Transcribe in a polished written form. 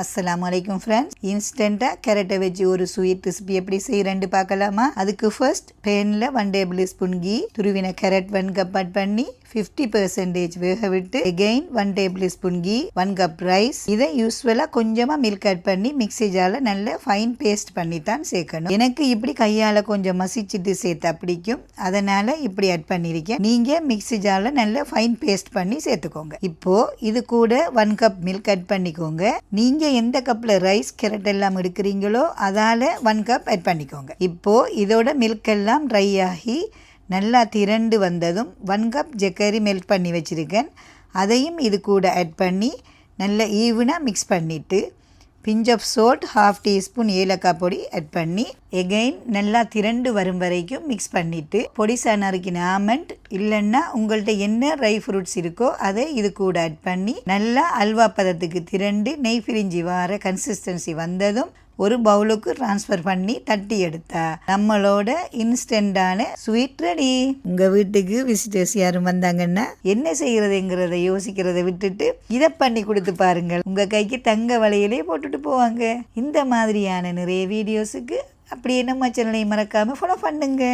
அஸ்ஸலாமு அலைக்கும் ஃப்ரெண்ட்ஸ். இன்ஸ்டண்ட்டாக கேரட்டை வச்சு ஒரு ஸ்வீட் ரெசிபி எப்படி செய்கிறேன்னு பார்க்கலாமா? அதுக்கு ஃபர்ஸ்ட் பேனில் 1 டேபிள் ஸ்பூன் கீ, துருவின கேரட் 1 கப் ஆட் பண்ணி 50% வேக விட்டு again 1 table spoon ghee, 1 cup rice. இதை யூஸ்வலாக கொஞ்சமாக மில்க் ஆட் பண்ணி மிக்ஸி ஜாரில் நல்ல ஃபைன் பேஸ்ட் பண்ணி தான் சேர்க்கணும். எனக்கு இப்படி கையால் கொஞ்சம் மசிச்சுட்டு சேர்த்தா பிடிக்கும், அதனால் இப்படி ஆட் பண்ணியிருக்கேன். நீங்கள் மிக்ஸி ஜாரில் நல்ல ஃபைன் பேஸ்ட் பண்ணி சேர்த்துக்கோங்க. இப்போது இது கூட 1 கப் மில்க் ஆட் பண்ணிக்கோங்க. நீங்கள் எந்த கப்பில் ரைஸ் கேரட் எல்லாம் எடுக்கிறீங்களோ அதால் 1 கப் ஆட் பண்ணிக்கோங்க. இப்போது இதோட மில்க் எல்லாம் ட்ரை ஆகி நல்லா திரண்டு வந்ததும் 1 கப் ஜக்கரி மெல்ட் பண்ணி வச்சுருக்கேன். அதையும் இது கூட ஆட் பண்ணி நல்லா ஈவனாக மிக்ஸ் பண்ணிவிட்டு பிஞ்ச் ஆஃப் சோல்ட், 1/2 டீஸ்பூன் ஏலக்காய் பொடி ஆட் பண்ணி எகெயின் நல்லா திரண்டு வரும் வரைக்கும் மிக்ஸ் பண்ணிவிட்டு பொடிசா நறுக்கின ஆமண்ட் இல்லைன்னா உங்கள்கிட்ட என்ன ட்ரை ஃப்ரூட்ஸ் இருக்கோ அதை இது கூட ஆட் பண்ணி நல்லா அல்வா பதத்துக்கு திரண்டு நெய் பிரிஞ்சு வர கன்சிஸ்டன்சி வந்ததும் ஒரு பவுலுக்கு ட்ரான்ஸ்ஃபர் பண்ணி தட்டி எடுத்தா நம்மளோட இன்ஸ்டண்டான ஸ்வீட் ரெடி. உங்கள் வீட்டுக்கு விசிட்டர்ஸ் யாரும் வந்தாங்கன்னா என்ன செய்கிறதுங்கிறத யோசிக்கிறத விட்டுட்டு இதை பண்ணி கொடுத்து பாருங்கள். உங்கள் கைக்கு தங்க வளையலே போட்டுட்டு போவாங்க. இந்த மாதிரியான நிறைய வீடியோஸுக்கு அப்படியே நம்ம சேனலை மறக்காமல் ஃபாலோ பண்ணுங்க.